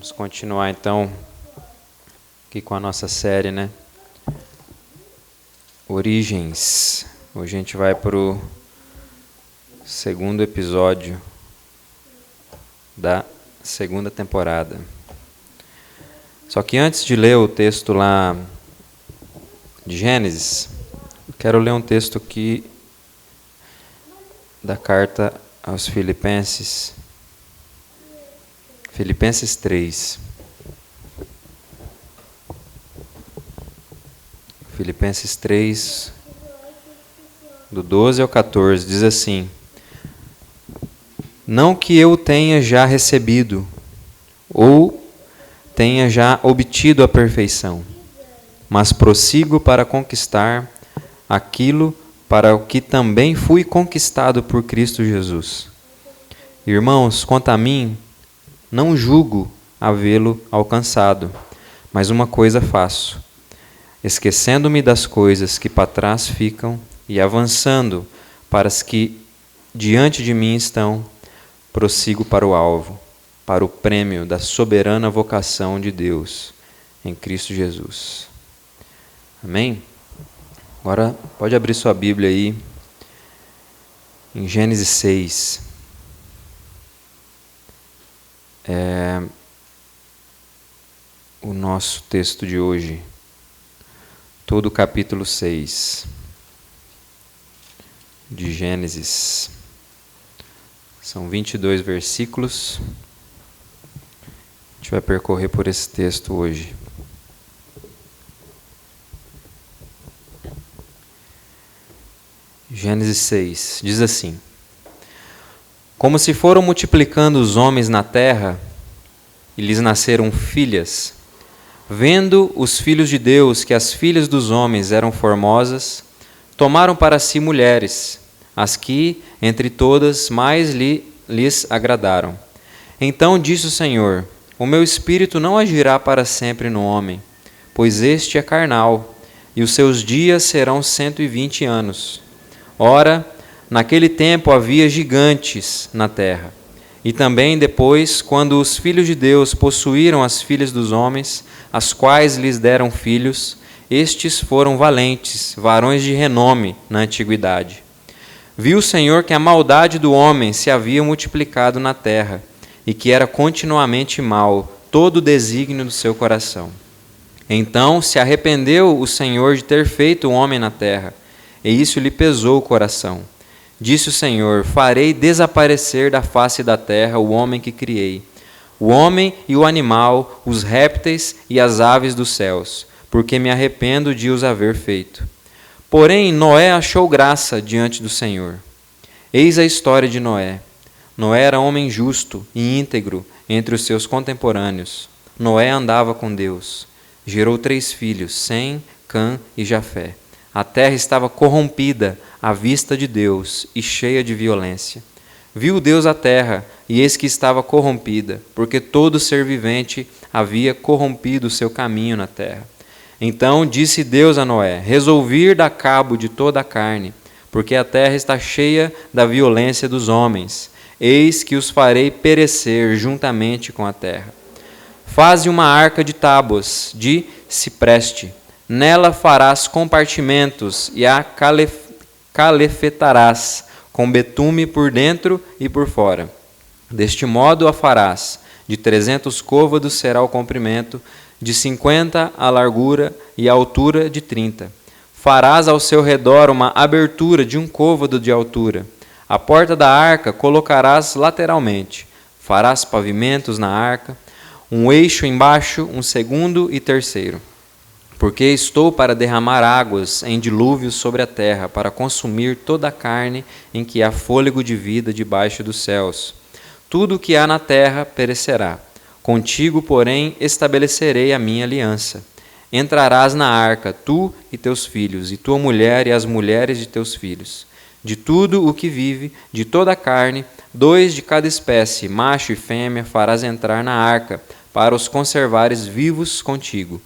Vamos continuar então aqui com a nossa série, né? Origens. Hoje a gente vai para o segundo episódio da segunda temporada. Só que antes de ler o texto lá de Gênesis, quero ler um texto aqui da carta aos Filipenses. Filipenses 3. Filipenses 3, do 12 ao 14, diz assim: Não que eu tenha já recebido, ou tenha já obtido a perfeição, mas prossigo para conquistar aquilo para o que também fui conquistado por Cristo Jesus. Irmãos, quanto a mim, não julgo havê-lo alcançado, mas uma coisa faço, esquecendo-me das coisas que para trás ficam e avançando para as que diante de mim estão, prossigo para o alvo, para o prêmio da soberana vocação de Deus em Cristo Jesus. Amém? Agora pode abrir sua Bíblia aí em Gênesis 6. O nosso texto de hoje, todo o capítulo 6 de Gênesis. São 22 versículos. A gente vai percorrer por esse texto hoje. Gênesis 6 diz assim: Como se foram multiplicando os homens na terra, e lhes nasceram filhas, vendo os filhos de Deus que as filhas dos homens eram formosas, tomaram para si mulheres, as que, entre todas, mais lhes agradaram. Então disse o Senhor: O meu espírito não agirá para sempre no homem, pois este é carnal, e os seus dias serão 120 anos. Ora, naquele tempo havia gigantes na terra. E também depois, quando os filhos de Deus possuíram as filhas dos homens, as quais lhes deram filhos, estes foram valentes, varões de renome na antiguidade. Viu o Senhor que a maldade do homem se havia multiplicado na terra, e que era continuamente mau todo o desígnio do seu coração. Então se arrependeu o Senhor de ter feito o homem na terra, e isso lhe pesou o coração. Disse o Senhor: Farei desaparecer da face da terra o homem que criei, o homem e o animal, os répteis e as aves dos céus, porque me arrependo de os haver feito. Porém, Noé achou graça diante do Senhor. Eis a história de Noé. Noé era homem justo e íntegro entre os seus contemporâneos. Noé andava com Deus. Gerou 3 filhos, Sem, Cã e Jafé. A terra estava corrompida à vista de Deus e cheia de violência. Viu Deus a terra, e eis que estava corrompida, porque todo ser vivente havia corrompido o seu caminho na terra. Então disse Deus a Noé: Resolvi ir dar cabo de toda a carne, porque a terra está cheia da violência dos homens. Eis que os farei perecer juntamente com a terra. Faze uma arca de tábuas de cipreste. Nela farás compartimentos e a calefetarás com betume por dentro e por fora. Deste modo a farás. De 300 côvados será o comprimento, de 50 a largura e a altura de 30. Farás ao seu redor uma abertura de 1 côvado de altura. A porta da arca colocarás lateralmente. Farás pavimentos na arca, um eixo embaixo, um segundo e terceiro. Porque estou para derramar águas em dilúvios sobre a terra, para consumir toda a carne em que há fôlego de vida debaixo dos céus. Tudo o que há na terra perecerá. Contigo, porém, estabelecerei a minha aliança. Entrarás na arca, tu e teus filhos, e tua mulher e as mulheres de teus filhos. De tudo o que vive, de toda a carne, 2 de cada espécie, macho e fêmea, farás entrar na arca, para os conservares vivos contigo.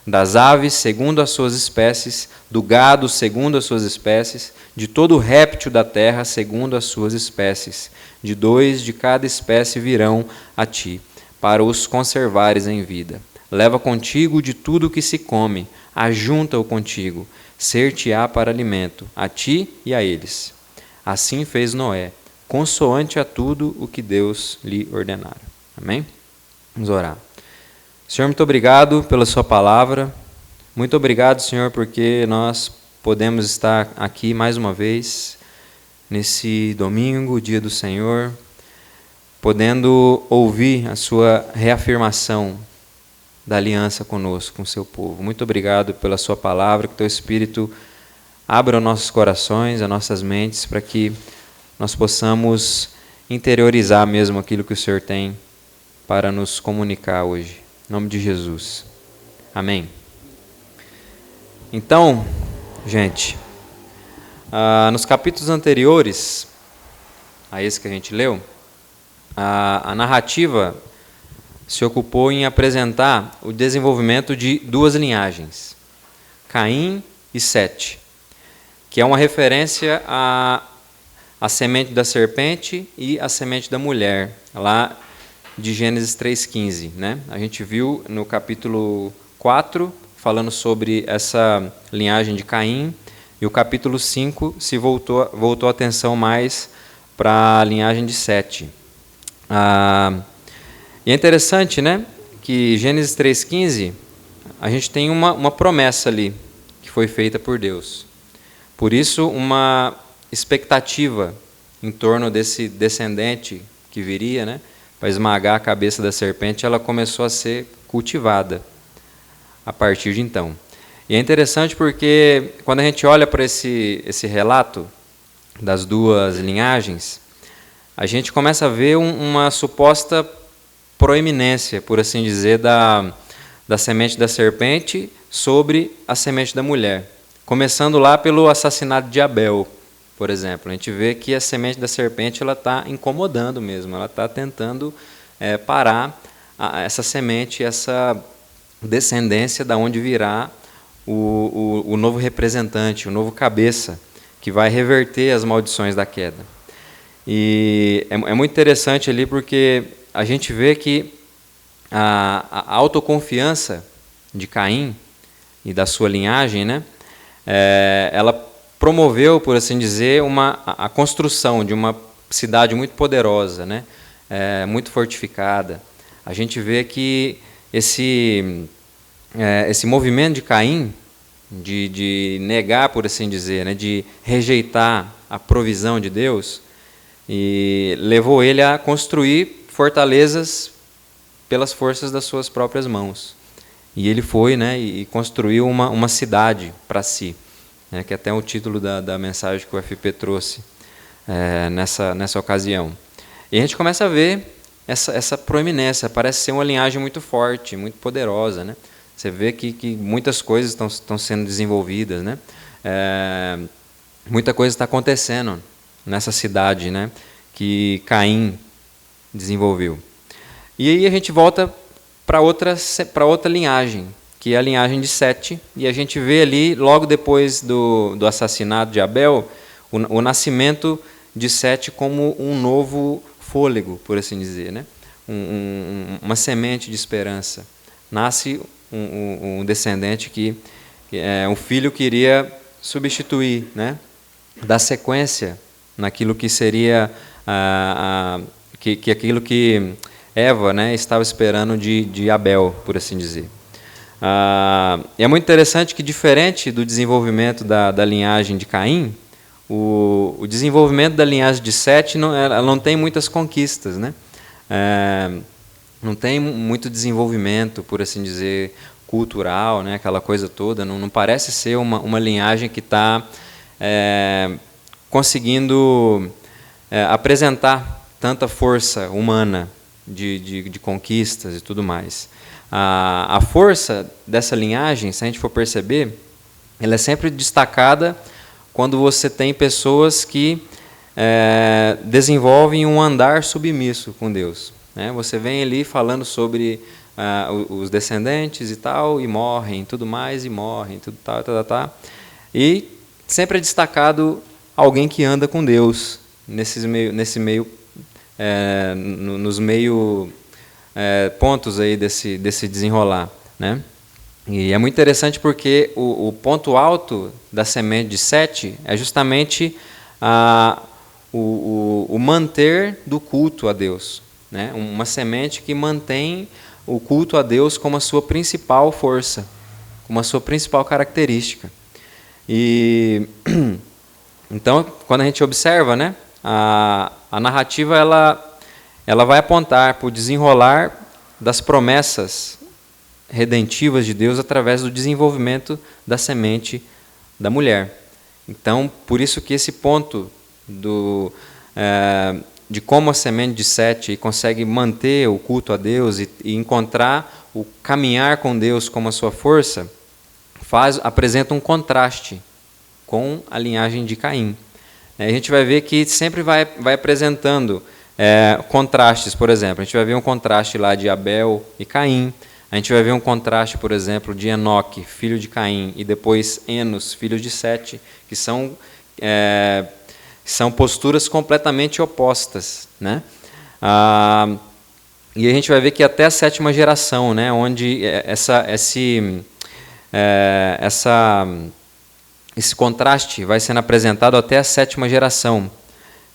Das aves segundo as suas espécies, do gado segundo as suas espécies, de todo réptil da terra segundo as suas espécies. De 2 de cada espécie virão a ti. para os conservares em vida. Leva contigo de tudo o que se come, ajunta-o contigo, ser-te-á para alimento, a ti e a eles. Assim fez Noé, consoante a tudo o que Deus lhe ordenara. Amém? Vamos orar. Senhor, muito obrigado pela sua palavra. Muito obrigado, Senhor, porque nós podemos estar aqui mais uma vez, nesse domingo, dia do Senhor, podendo ouvir a sua reafirmação da aliança conosco, com o seu povo. Muito obrigado pela sua palavra, que teu Espírito abra os nossos corações, as nossas mentes, para que nós possamos interiorizar mesmo aquilo que o Senhor tem para nos comunicar hoje. Em nome de Jesus. Amém. Então, gente, nos capítulos anteriores a esse que a gente leu, a narrativa se ocupou em apresentar o desenvolvimento de duas linhagens, Caim e Sete, que é uma referência à semente da serpente e à semente da mulher, lá de Gênesis 3,15. Né? A gente viu no capítulo 4, falando sobre essa linhagem de Caim, e o capítulo 5 se voltou a atenção mais para a linhagem de Sete. E é interessante, né, que Gênesis 3,15, a gente tem uma promessa ali, que foi feita por Deus. Por isso, uma expectativa em torno desse descendente que viria, né, para esmagar a cabeça da serpente, ela começou a ser cultivada a partir de então. E é interessante porque, quando a gente olha para esse relato das duas linhagens, a gente começa a ver uma suposta proeminência, por assim dizer, da semente da serpente sobre a semente da mulher. Começando lá pelo assassinato de Abel, por exemplo. A gente vê que a semente da serpente está incomodando mesmo, ela está tentando parar essa semente, essa descendência da onde virá o novo representante, o novo cabeça, que vai reverter as maldições da queda. E é muito interessante ali porque a gente vê que a autoconfiança de Caim e da sua linhagem, né, ela promoveu, por assim dizer, a construção de uma cidade muito poderosa, né, muito fortificada. A gente vê que esse movimento de Caim, de negar, por assim dizer, né, de rejeitar a provisão de Deus, e levou ele a construir fortalezas pelas forças das suas próprias mãos. E ele foi, né, e construiu uma cidade para si, né, que é até o título da mensagem que o FP trouxe nessa ocasião. E a gente começa a ver essa proeminência, parece ser uma linhagem muito forte, muito poderosa, né? Você vê que muitas coisas estão sendo desenvolvidas, né? Muita coisa está acontecendo nessa cidade, né, que Caim desenvolveu. E aí a gente volta para outra linhagem, que é a linhagem de Sete, e a gente vê ali, logo depois do assassinato de Abel, o nascimento de Sete como um novo fôlego, por assim dizer, né? Uma semente de esperança. Nasce um descendente que um filho que iria substituir, né? Dar sequência naquilo que seria aquilo que Eva, né, estava esperando de Abel, por assim dizer. E é muito interessante que, diferente do desenvolvimento da linhagem de Caim, o desenvolvimento da linhagem de Sete ela não tem muitas conquistas, né? Não tem muito desenvolvimento, por assim dizer, cultural, né, aquela coisa toda. Não parece ser uma linhagem que está conseguindo apresentar tanta força humana de conquistas e tudo mais. A força dessa linhagem, se a gente for perceber, ela é sempre destacada quando você tem pessoas que desenvolvem um andar submisso com Deus, né? Você vem ali falando sobre os descendentes e tal, e morrem, tudo mais, e morrem, tudo tal. E sempre é destacado alguém que anda com Deus nos pontos aí desse desenrolar, né? E é muito interessante porque o ponto alto da semente de Sete é justamente o manter do culto a Deus, né? Uma semente que mantém o culto a Deus como a sua principal força, como a sua principal característica. E então, quando a gente observa, né, a narrativa ela vai apontar para o desenrolar das promessas redentivas de Deus através do desenvolvimento da semente da mulher. Então, por isso que esse ponto de como a semente de Sete consegue manter o culto a Deus e encontrar o caminhar com Deus como a sua força, apresenta um contraste com a linhagem de Caim. A gente vai ver que sempre vai apresentando contrastes. Por exemplo, a gente vai ver um contraste lá de Abel e Caim. A gente vai ver um contraste, por exemplo, de Enoque, filho de Caim, e depois Enos, filho de Sete, que são posturas completamente opostas, né? E a gente vai ver que até a sétima geração, né, onde esse contraste vai sendo apresentado até a sétima geração,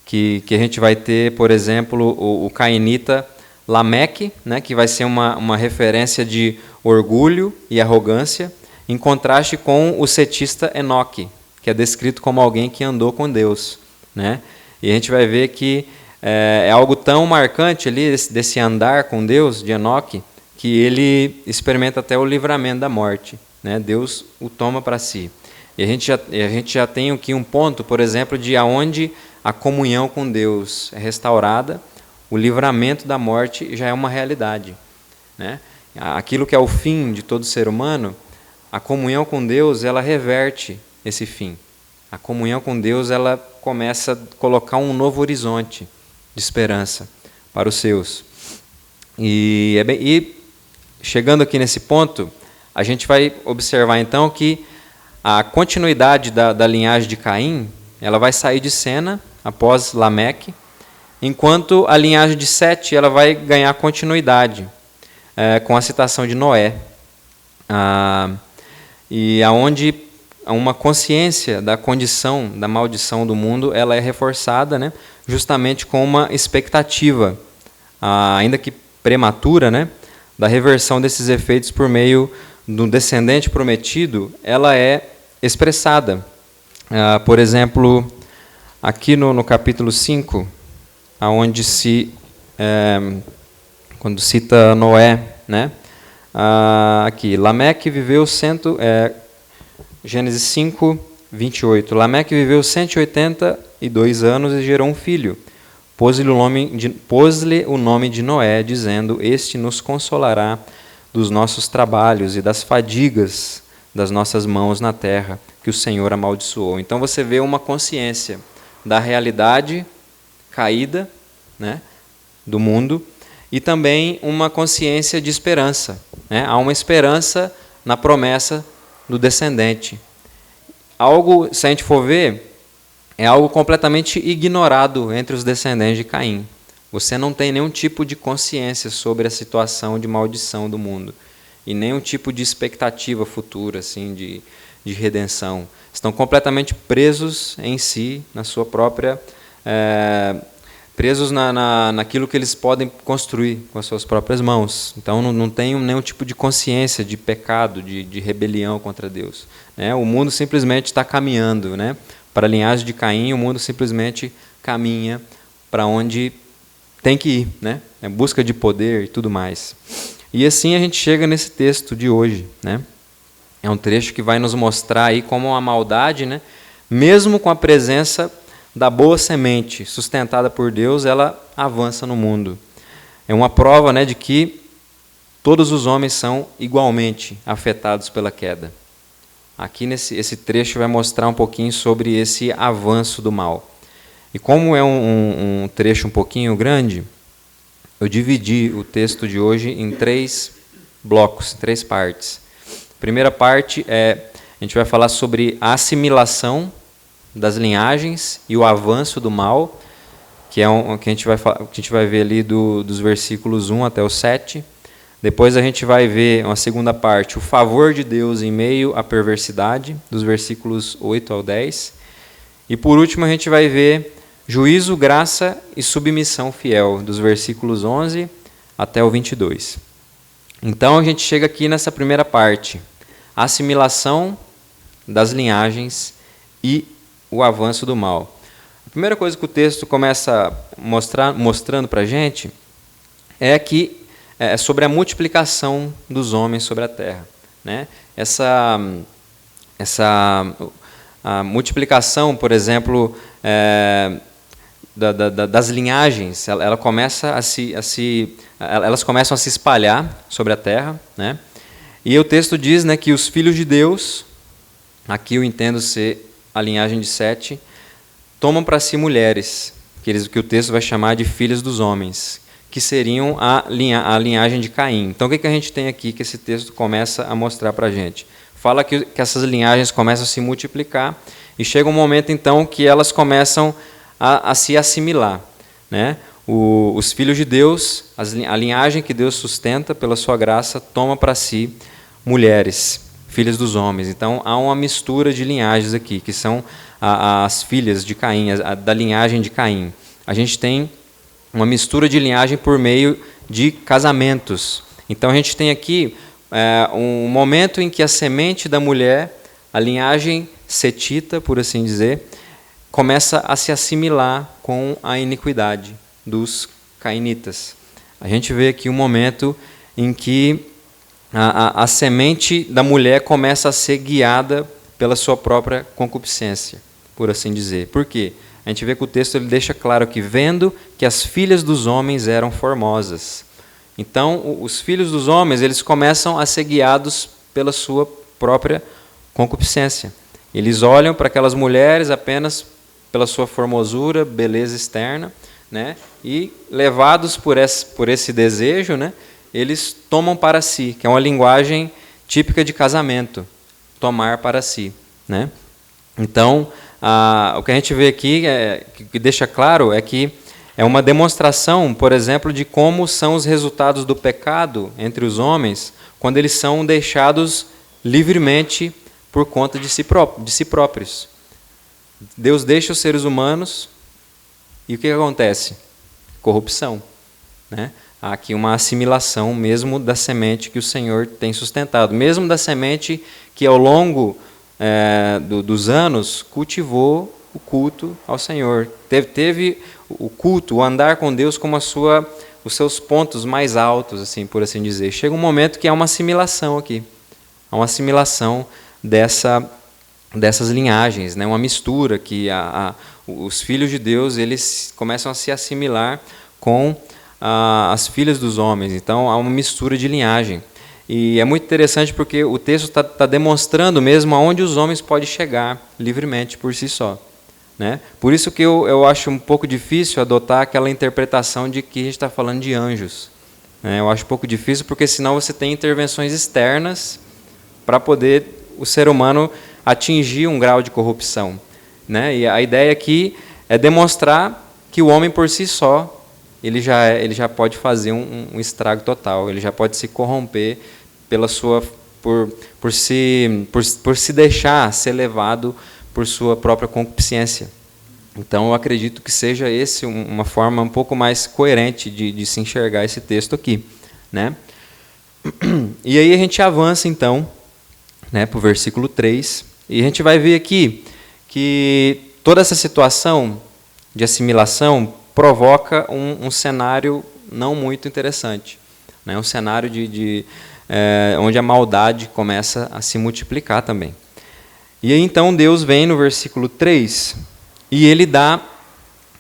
que a gente vai ter, por exemplo, o cainita Lameque, né, que vai ser uma referência de orgulho e arrogância, em contraste com o setista Enoque, que é descrito como alguém que andou com Deus, né? E a gente vai ver que é algo tão marcante ali desse andar com Deus, de Enoque, que ele experimenta até o livramento da morte, né? Deus o toma para si. E a gente já tem aqui um ponto, por exemplo, de aonde a comunhão com Deus é restaurada, o livramento da morte já é uma realidade, né? Aquilo que é o fim de todo ser humano, a comunhão com Deus, ela reverte esse fim. A comunhão com Deus, ela começa a colocar um novo horizonte de esperança para os seus. E chegando aqui nesse ponto, a gente vai observar então que a continuidade da linhagem de Caim, ela vai sair de cena após Lameque, enquanto a linhagem de Sete ela vai ganhar continuidade com a citação de Noé, e aonde uma consciência da condição, da maldição do mundo, ela é reforçada, né, justamente com uma expectativa, ainda que prematura, né, da reversão desses efeitos por meio do descendente prometido, ela é expressada. Por exemplo, aqui no capítulo 5, onde quando cita Noé, né? Aqui, Lameque viveu Gênesis 5, 28. Lameque viveu 182 anos e gerou um filho. Pôs-lhe o nome de Noé, dizendo: Este nos consolará dos nossos trabalhos e das fadigas das nossas mãos na terra, que o Senhor amaldiçoou. Então você vê uma consciência da realidade caída, né, do mundo, e também uma consciência de esperança, né? Há uma esperança na promessa do descendente. Algo, se a gente for ver, é algo completamente ignorado entre os descendentes de Caim. Você não tem nenhum tipo de consciência sobre a situação de maldição do mundo e nenhum tipo de expectativa futura, assim, de redenção. Estão completamente presos em si, na sua própria... presos naquilo que eles podem construir com as suas próprias mãos. Então não tem nenhum tipo de consciência de pecado, de rebelião contra Deus, né? O mundo simplesmente está caminhando, né? Para a linhagem de Caim, o mundo simplesmente caminha para onde tem que ir, né? É busca de poder e tudo mais. E assim a gente chega nesse texto de hoje, né? É um trecho que vai nos mostrar aí como a maldade, né, mesmo com a presença da boa semente sustentada por Deus, ela avança no mundo. É uma prova, né, de que todos os homens são igualmente afetados pela queda. Aqui esse trecho vai mostrar um pouquinho sobre esse avanço do mal. E como é um trecho um pouquinho grande, eu dividi o texto de hoje em 3 blocos, 3 partes. A primeira parte a gente vai falar sobre a assimilação das linhagens e o avanço do mal, que é que a gente vai ver ali dos versículos 1 até o 7. Depois a gente vai ver uma segunda parte, o favor de Deus em meio à perversidade, dos versículos 8 ao 10. E por último a gente vai ver juízo, graça e submissão fiel, dos versículos 11 até o 22. Então a gente chega aqui nessa primeira parte, a assimilação das linhagens e o avanço do mal. A primeira coisa que o texto começa mostrando para a gente é que é sobre a multiplicação dos homens sobre a terra, né? A multiplicação, por exemplo, das linhagens, elas começam a se espalhar sobre a terra, né? E o texto diz, né, que os filhos de Deus, aqui eu entendo ser a linhagem de Sete, tomam para si mulheres, que o texto vai chamar de filhas dos homens, que seriam a linhagem de Caim. Então, o que a gente tem aqui que esse texto começa a mostrar para a gente? Fala que essas linhagens começam a se multiplicar e chega um momento, então, que elas começam a se assimilar, né? Os filhos de Deus, a linhagem que Deus sustenta pela sua graça, toma para si mulheres, filhas dos homens. Então, há uma mistura de linhagens aqui, que são as filhas de Caim, da linhagem de Caim. A gente tem uma mistura de linhagem por meio de casamentos. Então a gente tem aqui um momento em que a semente da mulher, a linhagem setita, por assim dizer, começa a se assimilar com a iniquidade dos cainitas. A gente vê aqui um momento em que a semente da mulher começa a ser guiada pela sua própria concupiscência, por assim dizer. Por quê? A gente vê que o texto ele deixa claro que vendo que as filhas dos homens eram formosas. Então, os filhos dos homens eles começam a ser guiados pela sua própria concupiscência. Eles olham para aquelas mulheres apenas pela sua formosura, beleza externa, né? E levados por esse desejo, né? Eles tomam para si, que é uma linguagem típica de casamento, tomar para si, né? Então, o que a gente vê aqui, que deixa claro, é que é uma demonstração, por exemplo, de como são os resultados do pecado entre os homens quando eles são deixados livremente por conta de si próprios. Deus deixa os seres humanos e o que acontece? Corrupção, né? Há aqui uma assimilação mesmo da semente que o Senhor tem sustentado, mesmo da semente que ao longo dos anos cultivou o culto ao Senhor. Teve o culto, o andar com Deus como os seus pontos mais altos, assim, por assim dizer. Chega um momento que há uma assimilação aqui. Há uma assimilação dessas linhagens, né? Uma mistura que os filhos de Deus eles começam a se assimilar com as filhas dos homens. Então, há uma mistura de linhagem. E é muito interessante porque o texto está demonstrando mesmo aonde os homens podem chegar livremente por si só, né? Por isso que eu acho um pouco difícil adotar aquela interpretação de que a gente está falando de anjos, né? Eu acho um pouco difícil porque senão você tem intervenções externas para poder o ser humano atingir um grau de corrupção, né? E a ideia aqui é demonstrar que o homem por si só ele já pode fazer um estrago total, ele já pode se corromper por se deixar ser levado por sua própria concupiscência. Então, eu acredito que seja esse uma forma um pouco mais coerente de se enxergar esse texto aqui, né? E aí a gente avança, então, né, para o versículo 3, e a gente vai ver aqui que toda essa situação de assimilação provoca um cenário não muito interessante, né? Um cenário onde a maldade começa a se multiplicar também. E aí então Deus vem no versículo 3 e ele dá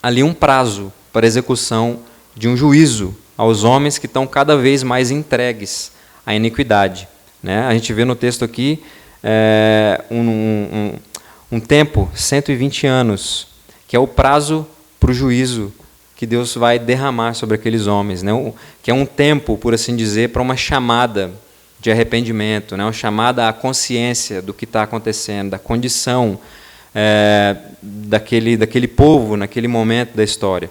ali um prazo para a execução de um juízo aos homens que estão cada vez mais entregues à iniquidade, né? A gente vê no texto aqui um tempo, 120 anos, que é o prazo para o juízo que Deus vai derramar sobre aqueles homens, né? Que é um tempo, por assim dizer, para uma chamada de arrependimento, né? Uma chamada à consciência do que está acontecendo, da condição daquele povo naquele momento da história.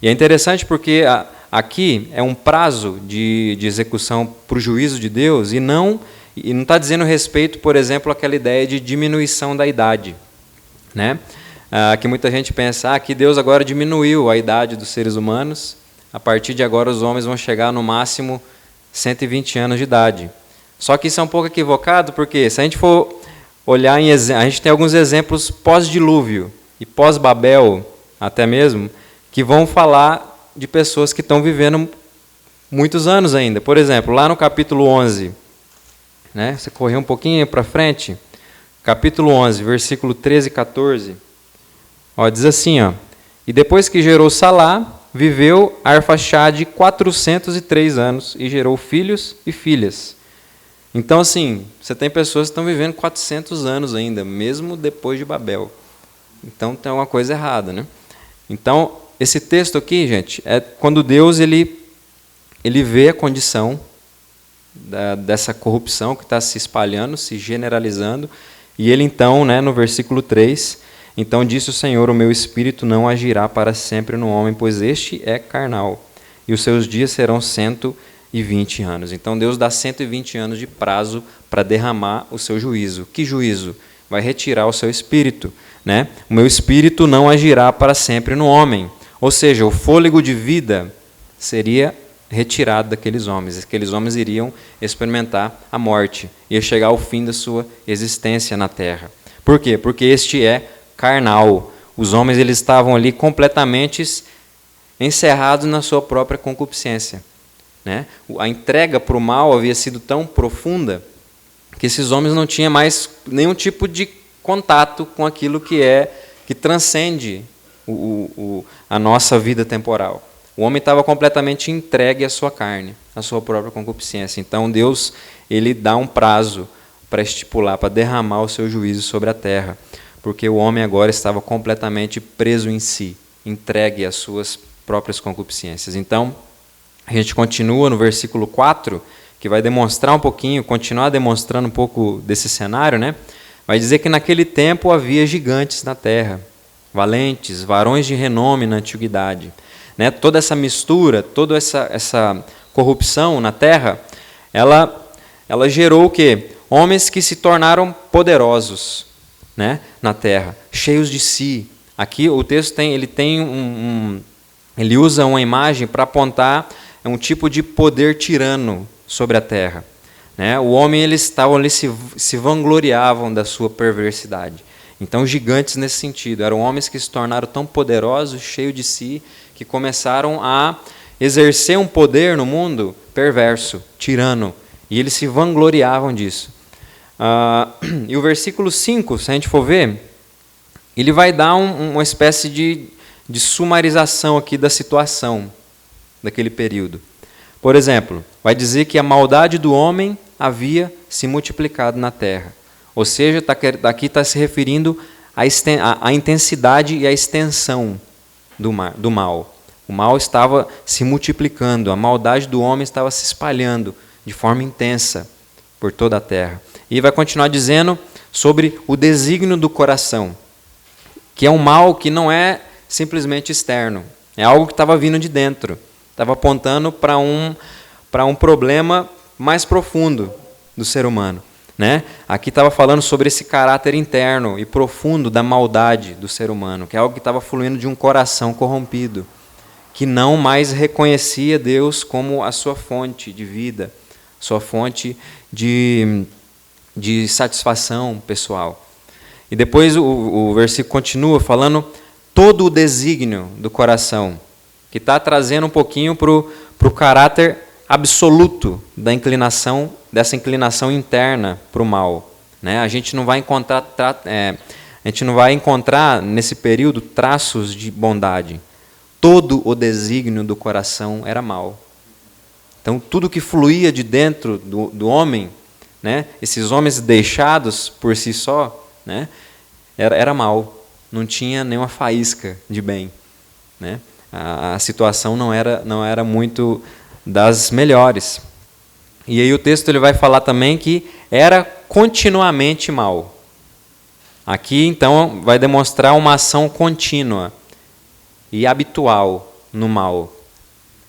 E é interessante porque aqui é um prazo de execução para o juízo de Deus e não está dizendo respeito, por exemplo, àquela ideia de diminuição da idade, né? Que muita gente pensa que Deus agora diminuiu a idade dos seres humanos, a partir de agora os homens vão chegar no máximo 120 anos de idade. Só que isso é um pouco equivocado, porque se a gente for olhar a gente tem alguns exemplos pós-dilúvio e pós-Babel, até mesmo, que vão falar de pessoas que estão vivendo muitos anos ainda. Por exemplo, lá no capítulo 11, né, você correu um pouquinho para frente, capítulo 11, versículo 13 e 14, diz assim, e depois que gerou Salá, viveu Arfaxade 403 anos e gerou filhos e filhas. Então, assim, você tem pessoas que estão vivendo 400 anos ainda, mesmo depois de Babel. Então, tem uma coisa errada, né? Então, esse texto aqui, gente, é quando Deus ele vê a condição dessa corrupção que está se espalhando, se generalizando, e ele então, né, no versículo 3, então disse o Senhor, o meu espírito não agirá para sempre no homem, pois este é carnal, e os seus dias serão 120 anos. Então Deus dá 120 anos de prazo para derramar o seu juízo. Que juízo? Vai retirar o seu espírito, né? O meu espírito não agirá para sempre no homem. Ou seja, o fôlego de vida seria retirado daqueles homens. Aqueles homens iriam experimentar a morte. Ia chegar ao fim da sua existência na terra. Por quê? Porque este é carnal. Os homens eles estavam ali completamente encerrados na sua própria concupiscência, né? A entrega para o mal havia sido tão profunda que esses homens não tinham mais nenhum tipo de contato com aquilo que transcende a nossa vida temporal. O homem estava completamente entregue à sua carne, à sua própria concupiscência. Então Deus ele dá um prazo para estipular, para derramar o seu juízo sobre a terra, porque o homem agora estava completamente preso em si, entregue às suas próprias concupiscências. Então, a gente continua no versículo 4, que vai demonstrar um pouquinho, continuar demonstrando um pouco desse cenário, né? Vai dizer que naquele tempo havia gigantes na terra, valentes, varões de renome na antiguidade, né? Toda essa mistura, toda essa corrupção na terra, ela gerou o quê? Homens que se tornaram poderosos, né? Na terra, cheios de si. Aqui o texto ele usa uma imagem para apontar um tipo de poder tirano sobre a terra, né? O homem eles estavam ali se vangloriavam da sua perversidade. Então gigantes nesse sentido eram homens que se tornaram tão poderosos, cheios de si, que começaram a exercer um poder no mundo perverso, tirano, e eles se vangloriavam disso. E o versículo 5, se a gente for ver, ele vai dar uma espécie de sumarização aqui da situação daquele período. Por exemplo, vai dizer que a maldade do homem havia se multiplicado na terra. Ou seja, aqui está se referindo à intensidade e à extensão do mal. O mal estava se multiplicando, a maldade do homem estava se espalhando de forma intensa por toda a terra. E vai continuar dizendo sobre o desígnio do coração, que é um mal que não é simplesmente externo, é algo que estava vindo de dentro, estava apontando para um problema mais profundo do ser humano, né? Aqui estava falando sobre esse caráter interno e profundo da maldade do ser humano, que é algo que estava fluindo de um coração corrompido, que não mais reconhecia Deus como a sua fonte de vida, sua fonte de satisfação pessoal. E depois o versículo continua falando todo o desígnio do coração, que está trazendo um pouquinho para o caráter absoluto dessa inclinação interna para o mal, né? A gente não vai encontrar nesse período traços de bondade. Todo o desígnio do coração era mal. Então tudo que fluía de dentro do homem, né? Esses homens deixados por si só, né? Era mal. Não tinha nenhuma faísca de bem, né? A situação não era muito das melhores. E aí o texto ele vai falar também que era continuamente mal. Aqui, então, vai demonstrar uma ação contínua e habitual no mal.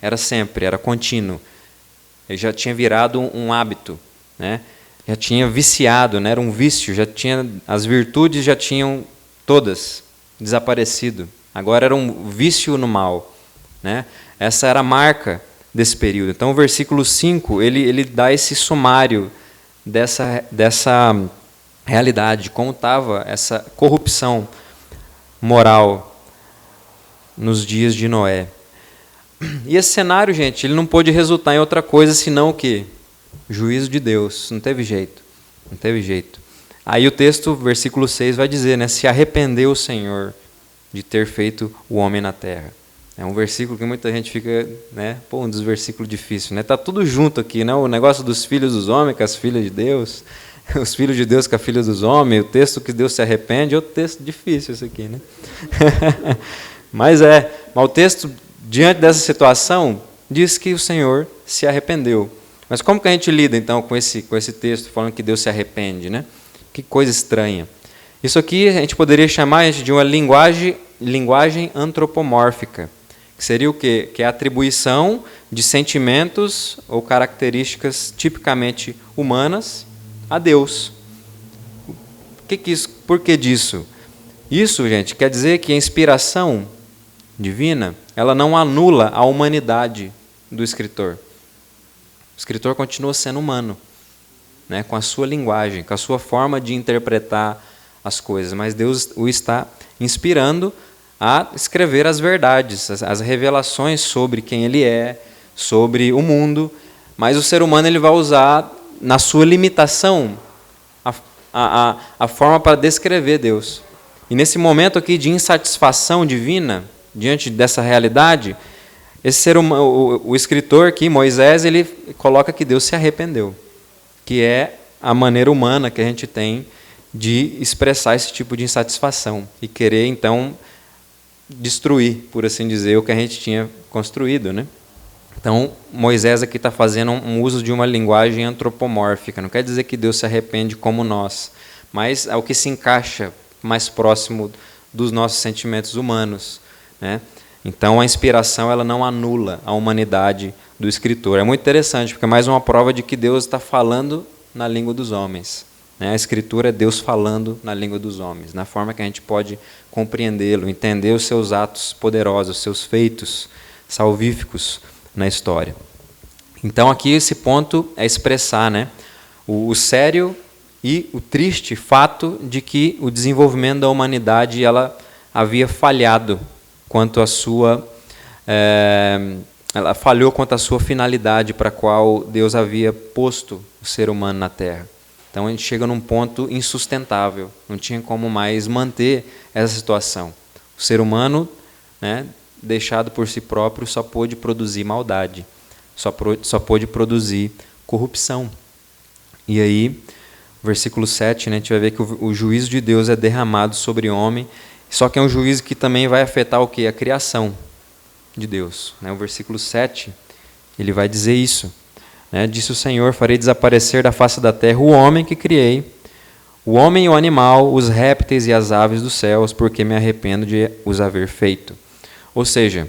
Era sempre, era contínuo. Ele já tinha virado um hábito, né? Já tinha viciado, né? Era um vício, as virtudes já tinham todas desaparecido. Agora era um vício no mal, né? Essa era a marca desse período. Então o versículo 5, ele dá esse sumário dessa realidade, como estava essa corrupção moral nos dias de Noé. E esse cenário, gente, ele não pôde resultar em outra coisa senão o quê? Juízo de Deus. Não teve jeito. Não teve jeito. Aí o texto, versículo 6, vai dizer, né? Se arrependeu o Senhor de ter feito o homem na terra. É um versículo que muita gente fica, né? Pô, um dos versículos difíceis, né? Tá tudo junto aqui, né? O negócio dos filhos dos homens com as filhas de Deus, os filhos de Deus com as filhas dos homens, o texto que Deus se arrepende, é outro texto difícil isso aqui, né? Mas o texto, diante dessa situação, diz que o Senhor se arrependeu. Mas como que a gente lida, então, com esse texto falando que Deus se arrepende, né? Que coisa estranha. Isso aqui a gente poderia chamar de uma linguagem antropomórfica, que seria o quê? Que é a atribuição de sentimentos ou características tipicamente humanas a Deus. Por que disso? Isso, gente, quer dizer que a inspiração divina, ela não anula a humanidade do escritor. O escritor continua sendo humano, né, com a sua linguagem, com a sua forma de interpretar as coisas, mas Deus o está inspirando a escrever as verdades, as revelações sobre quem ele é, sobre o mundo, mas o ser humano ele vai usar, na sua limitação, a forma para descrever Deus. E nesse momento aqui de insatisfação divina, diante dessa realidade, esse ser humano, o escritor aqui, Moisés, ele coloca que Deus se arrependeu, que é a maneira humana que a gente tem de expressar esse tipo de insatisfação e querer, então, destruir, por assim dizer, o que a gente tinha construído, né? Então, Moisés aqui está fazendo um uso de uma linguagem antropomórfica. Não quer dizer que Deus se arrepende como nós, mas é o que se encaixa mais próximo dos nossos sentimentos humanos, né? Então, a inspiração ela não anula a humanidade do escritor. É muito interessante, porque é mais uma prova de que Deus está falando na língua dos homens. A Escritura é Deus falando na língua dos homens, na forma que a gente pode compreendê-lo, entender os seus atos poderosos, os seus feitos salvíficos na história. Então, aqui esse ponto é expressar, né, o sério e o triste fato de que o desenvolvimento da humanidade ela havia falhado quanto à sua... ela falhou quanto à sua finalidade para a qual Deus havia posto o ser humano na Terra. Então a gente chega num ponto insustentável, não tinha como mais manter essa situação. O ser humano, né, deixado por si próprio, só pôde produzir maldade, só pôde produzir corrupção. E aí, versículo 7, né, a gente vai ver que o juízo de Deus é derramado sobre o homem, só que é um juízo que também vai afetar o quê? A criação de Deus. O versículo 7, ele vai dizer isso. Disse o Senhor, farei desaparecer da face da terra o homem que criei, o homem e o animal, os répteis e as aves dos céus, porque me arrependo de os haver feito. Ou seja,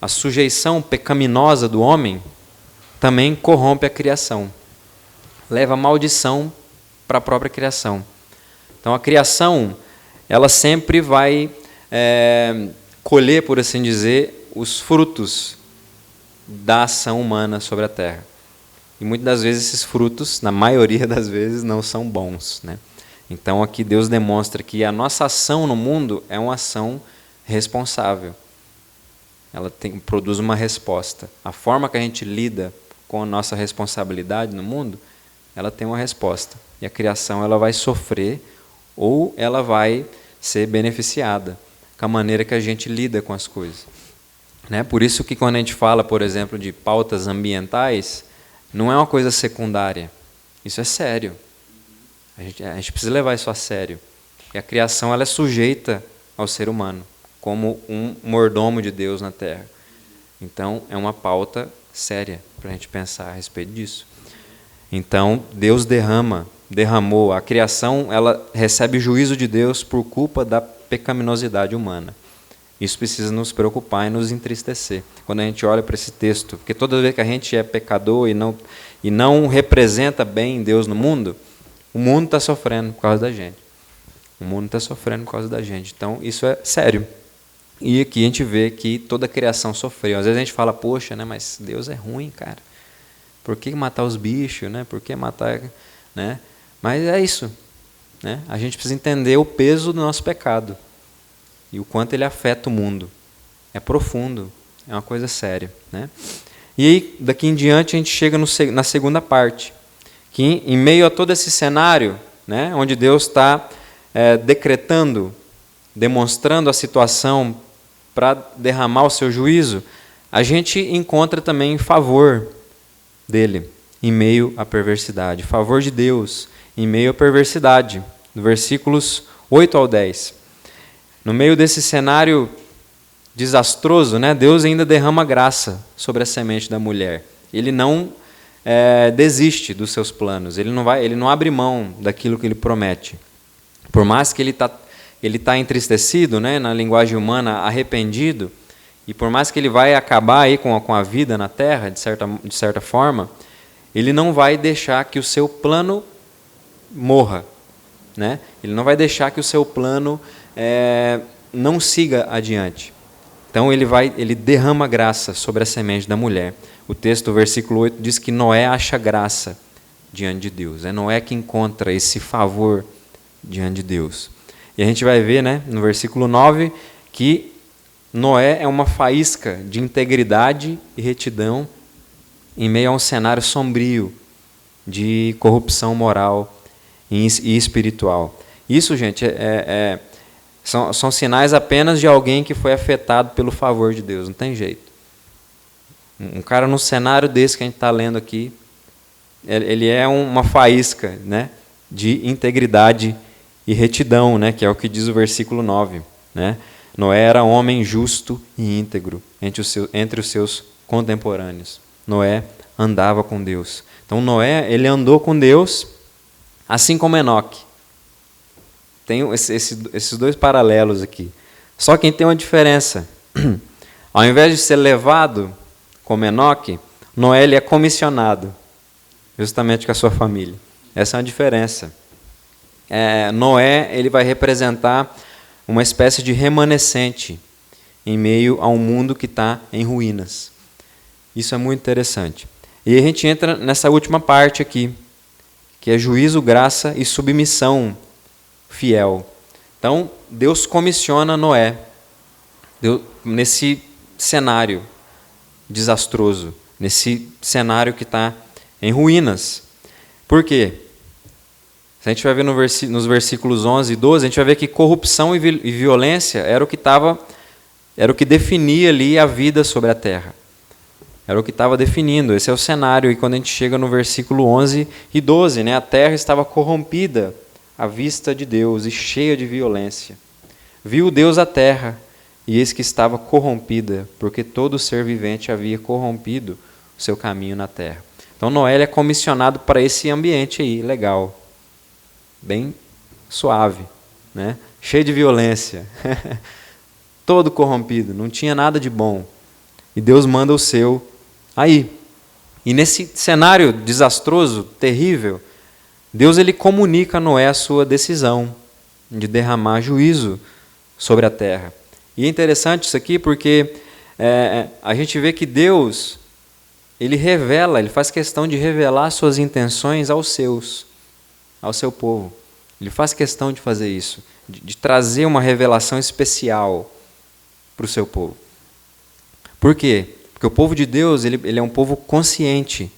a sujeição pecaminosa do homem também corrompe a criação, leva maldição para a própria criação. Então a criação, ela sempre vai colher, por assim dizer, os frutos da ação humana sobre a terra. E muitas das vezes esses frutos, na maioria das vezes, não são bons, né? Então aqui Deus demonstra que a nossa ação no mundo é uma ação responsável. Ela produz uma resposta. A forma que a gente lida com a nossa responsabilidade no mundo, ela tem uma resposta. E a criação ela vai sofrer ou ela vai ser beneficiada com a maneira que a gente lida com as coisas. Por isso que quando a gente fala, por exemplo, de pautas ambientais, não é uma coisa secundária. Isso é sério. A gente precisa levar isso a sério. E a criação ela é sujeita ao ser humano, como um mordomo de Deus na terra. Então, é uma pauta séria para a gente pensar a respeito disso. Então, Deus derramou. A criação ela recebe juízo de Deus por culpa da pecaminosidade humana. Isso precisa nos preocupar e nos entristecer quando a gente olha para esse texto, porque toda vez que a gente é pecador e não representa bem Deus no mundo, o mundo está sofrendo por causa da gente. O mundo está sofrendo por causa da gente. Então, isso é sério. E aqui a gente vê que toda a criação sofreu. Às vezes a gente fala, poxa, né, mas Deus é ruim, cara. Por que matar os bichos? Né? Por que matar... Né? Mas é isso. Né? A gente precisa entender o peso do nosso pecado e o quanto ele afeta o mundo. É profundo, é uma coisa séria. Né? E aí, daqui em diante, a gente chega na segunda parte, que em meio a todo esse cenário, né, onde Deus está decretando, demonstrando a situação para derramar o seu juízo, a gente encontra também favor dele em meio à perversidade. Favor de Deus em meio à perversidade. No versículos 8 ao 10. No meio desse cenário desastroso, né, Deus ainda derrama graça sobre a semente da mulher. Ele não desiste dos seus planos. Ele não abre mão daquilo que ele promete. Por mais que ele está entristecido, né, na linguagem humana, arrependido, e por mais que ele vai acabar aí com a vida na terra, de certa forma, ele não vai deixar que o seu plano morra. Né? Ele não vai deixar que o seu plano não siga adiante. Então ele derrama graça sobre a semente da mulher. O texto, o versículo 8, diz que Noé acha graça diante de Deus. É Noé que encontra esse favor diante de Deus. E a gente vai ver, né, no versículo 9, que Noé é uma faísca de integridade e retidão em meio a um cenário sombrio de corrupção moral e espiritual. Isso, gente, são sinais apenas de alguém que foi afetado pelo favor de Deus, não tem jeito. Um cara num cenário desse que a gente está lendo aqui, ele é uma faísca, né, de integridade e retidão, né, que é o que diz o versículo 9. Né? Noé era homem justo e íntegro entre os seus contemporâneos. Noé andava com Deus. Então Noé, ele andou com Deus, assim como Enoque. Tem esses dois paralelos aqui. Só que tem uma diferença. Ao invés de ser levado como Enoque, Noé ele é comissionado, justamente com a sua família. Essa é uma diferença. Noé ele vai representar uma espécie de remanescente em meio a um mundo que está em ruínas. Isso é muito interessante. E a gente entra nessa última parte aqui, que é juízo, graça e submissão fiel. Então, Deus comissiona Noé nesse cenário desastroso, nesse cenário que está em ruínas. Por quê? Se a gente vai ver nos versículos 11 e 12, a gente vai ver que corrupção e violência era o que definia ali a vida sobre a terra. Era o que estava definindo, esse é o cenário. E quando a gente chega no versículo 11 e 12, né, a terra estava corrompida à vista de Deus e cheia de violência. Viu Deus a terra, e eis que estava corrompida, porque todo ser vivente havia corrompido o seu caminho na terra. Então Noé é comissionado para esse ambiente aí, legal, bem suave, né? Cheio de violência, todo corrompido, não tinha nada de bom. E Deus manda o seu aí. E nesse cenário desastroso, terrível, Deus ele comunica a Noé a sua decisão de derramar juízo sobre a terra. E é interessante isso aqui porque a gente vê que Deus ele faz questão de revelar suas intenções ao seu povo. Ele faz questão de fazer isso, de trazer uma revelação especial para o seu povo. Por quê? Porque o povo de Deus ele é um povo consciente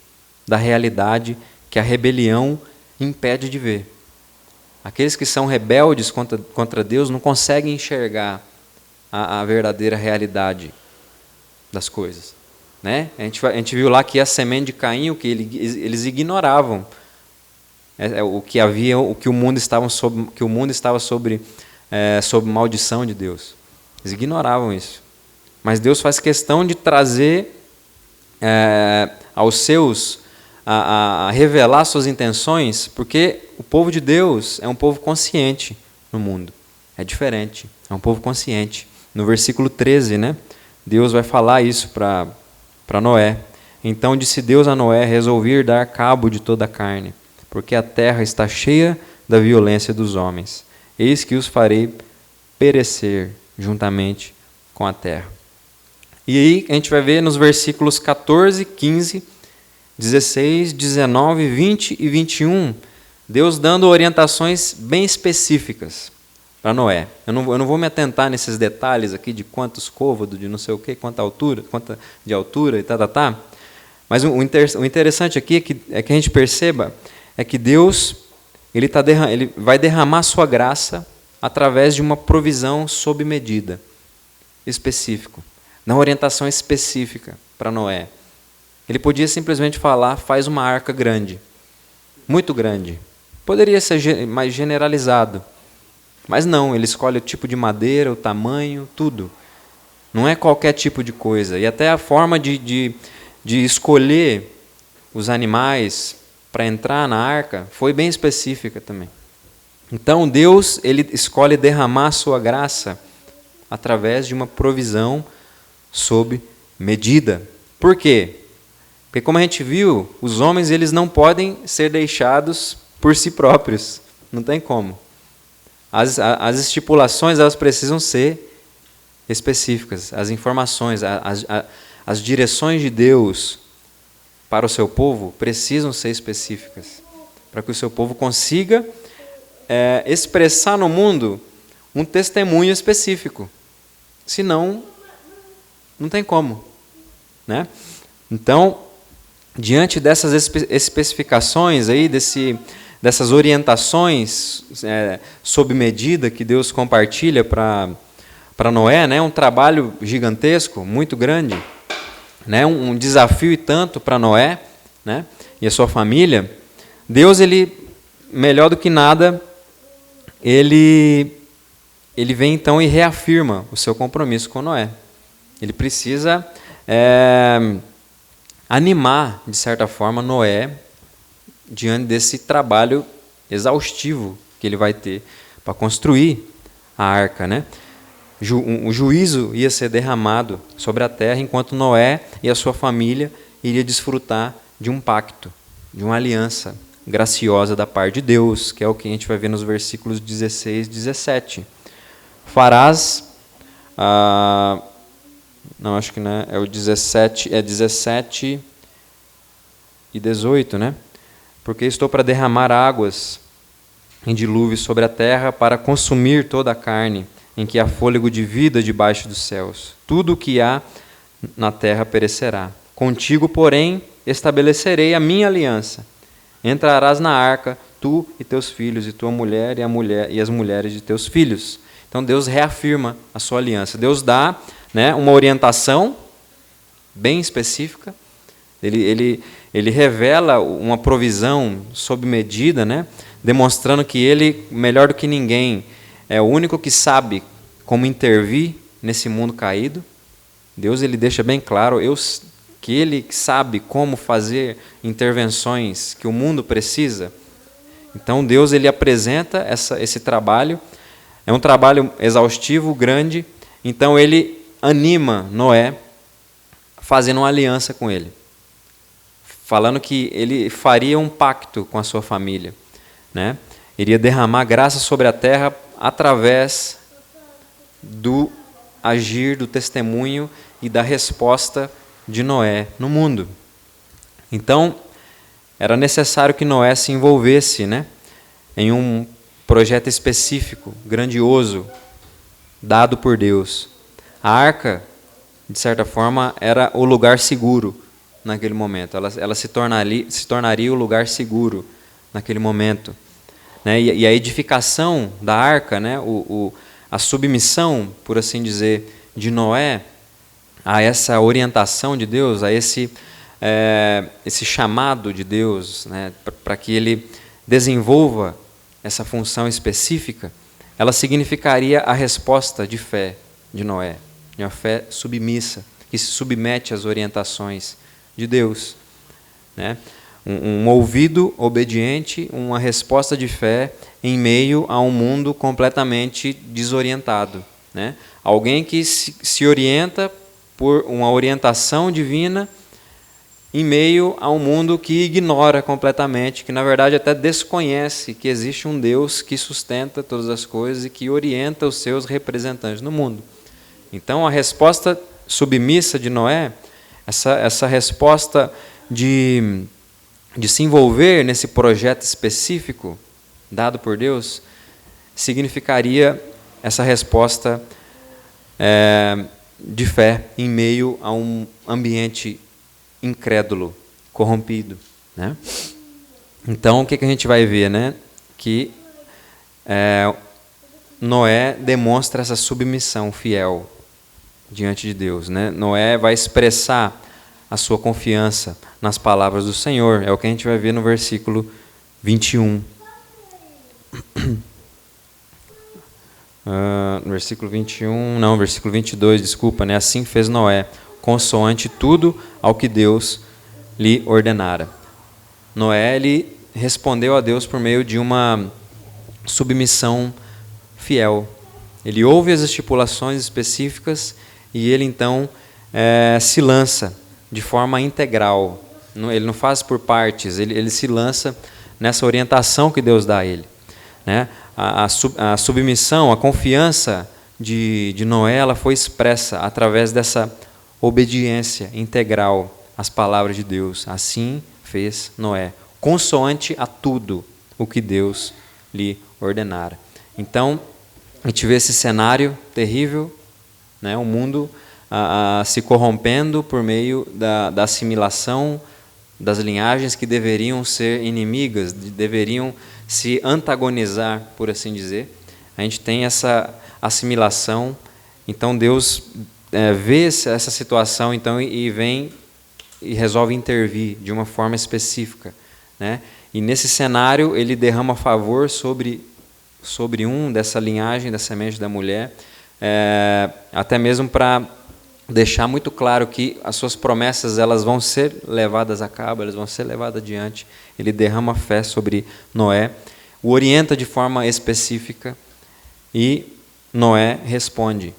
da realidade que a rebelião impede de ver. Aqueles que são rebeldes contra Deus não conseguem enxergar a verdadeira realidade das coisas. Né? A gente viu lá que a semente de Caim, o que eles ignoravam. Que o mundo estava sob maldição de Deus. Eles ignoravam isso. Mas Deus faz questão de trazer aos seus, a revelar suas intenções, porque o povo de Deus é um povo consciente no mundo. É diferente, é um povo consciente. no versículo 13, né? Deus vai falar isso para Noé. Então disse Deus a Noé: resolvi dar cabo de toda a carne, porque a terra está cheia da violência dos homens. Eis que os farei perecer juntamente com a terra. E aí a gente vai ver nos versículos 14, 15, 16, 19, 20 e 21, Deus dando orientações bem específicas para Noé. Eu não vou me atentar nesses detalhes aqui de quantos côvados, de não sei o quê, quanta de altura e tá. Mas o interessante aqui é que a gente perceba é que Deus ele vai derramar sua graça através de uma provisão sob medida, específico, na orientação específica para Noé. Ele podia simplesmente falar: faz uma arca grande, muito grande. Poderia ser mais generalizado, mas não, ele escolhe o tipo de madeira, o tamanho, tudo. Não é qualquer tipo de coisa. E até a forma de escolher os animais para entrar na arca foi bem específica também. Então Deus ele escolhe derramar a sua graça através de uma provisão sob medida. Por quê? Porque, como a gente viu, os homens eles não podem ser deixados por si próprios. Não tem como. As estipulações elas precisam ser específicas. As informações, as direções de Deus para o seu povo precisam ser específicas, para que o seu povo consiga expressar no mundo um testemunho específico. Senão, não tem como, né? Então, diante dessas especificações aí, dessas orientações sob medida que Deus compartilha para Noé, né? Um trabalho gigantesco, muito grande, né? Um desafio e tanto para Noé, né? E a sua família. Deus, ele, melhor do que nada, ele vem então e reafirma o seu compromisso com Noé. Ele precisa animar, de certa forma, Noé diante desse trabalho exaustivo que ele vai ter para construir a arca, né? O juízo ia ser derramado sobre a terra, enquanto Noé e a sua família iriam desfrutar de um pacto, de uma aliança graciosa da parte de Deus, que é o que a gente vai ver nos versículos 16 e 17. Farás... não, acho que não é o 17, é 17 e 18, né? Porque estou para derramar águas em dilúvio sobre a terra para consumir toda a carne, em que há fôlego de vida debaixo dos céus. Tudo o que há na terra perecerá. Contigo, porém, estabelecerei a minha aliança. Entrarás na arca, tu e teus filhos, e tua mulher e as mulheres de teus filhos. Então Deus reafirma a sua aliança. Deus dá, né, uma orientação bem específica. Ele revela uma provisão sob medida, né, demonstrando que ele, melhor do que ninguém, é o único que sabe como intervir nesse mundo caído. Deus ele deixa bem claro que ele sabe como fazer intervenções que o mundo precisa. Então Deus ele apresenta esse trabalho. É um trabalho exaustivo, grande. Então ele anima Noé fazendo uma aliança com ele, falando que ele faria um pacto com a sua família, né? Iria derramar graça sobre a terra através do agir, do testemunho e da resposta de Noé no mundo. Então, era necessário que Noé se envolvesse, né, em um projeto específico, grandioso, dado por Deus. A arca, de certa forma, era o lugar seguro naquele momento. Ela se tornaria o lugar seguro naquele momento, né? E a edificação da arca, né, a submissão, por assim dizer, de Noé a essa orientação de Deus, a esse chamado de Deus, né, para que ele desenvolva essa função específica, ela significaria a resposta de fé de Noé, de uma fé submissa, que se submete às orientações de Deus, né? Um ouvido obediente, uma resposta de fé em meio a um mundo completamente desorientado, né? Alguém que se orienta por uma orientação divina em meio a um mundo que ignora completamente, que na verdade até desconhece que existe um Deus que sustenta todas as coisas e que orienta os seus representantes no mundo. Então a resposta submissa de Noé, essa resposta de se envolver nesse projeto específico dado por Deus, significaria essa resposta de fé em meio a um ambiente incrédulo, corrompido, né? Então, o que a gente vai ver, né? Que Noé demonstra essa submissão fiel diante de Deus, né? Noé vai expressar a sua confiança nas palavras do Senhor. É o que a gente vai ver no versículo 21. Versículo 21, não, versículo 22, desculpa, né? Assim fez Noé, consoante tudo ao que Deus lhe ordenara. Noé, ele respondeu a Deus por meio de uma submissão fiel. Ele ouve as estipulações específicas e ele então se lança de forma integral. Ele não faz por partes, ele se lança nessa orientação que Deus dá a ele, né? A submissão, a confiança de Noé, ela foi expressa através dessa obediência integral às palavras de Deus. Assim fez Noé, consoante a tudo o que Deus lhe ordenara. Então, a gente vê esse cenário terrível, né? O mundo se corrompendo por meio da assimilação das linhagens que deveriam ser inimigas, deveriam se antagonizar, por assim dizer. A gente tem essa assimilação. Então Deus vê essa situação então, e vem e resolve intervir de uma forma específica, né? E nesse cenário ele derrama favor sobre dessa linhagem, da semente da mulher, até mesmo para deixar muito claro que as suas promessas elas vão ser levadas a cabo, elas vão ser levadas adiante. Ele derrama fé sobre Noé, o orienta de forma específica e Noé responde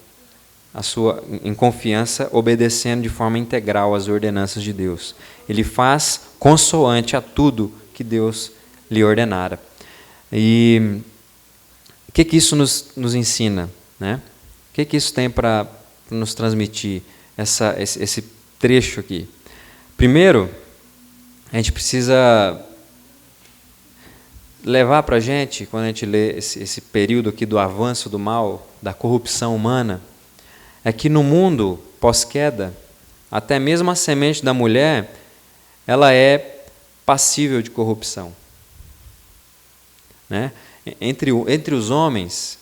em confiança, obedecendo de forma integral às ordenanças de Deus. Ele faz consoante a tudo que Deus lhe ordenara. E o que isso nos ensina, né? O que isso tem para nos transmitir esse trecho aqui? Primeiro, a gente precisa levar para a gente, quando a gente lê esse período aqui do avanço do mal, da corrupção humana, é que no mundo pós-queda, até mesmo a semente da mulher, ela é passível de corrupção, né? Entre os homens,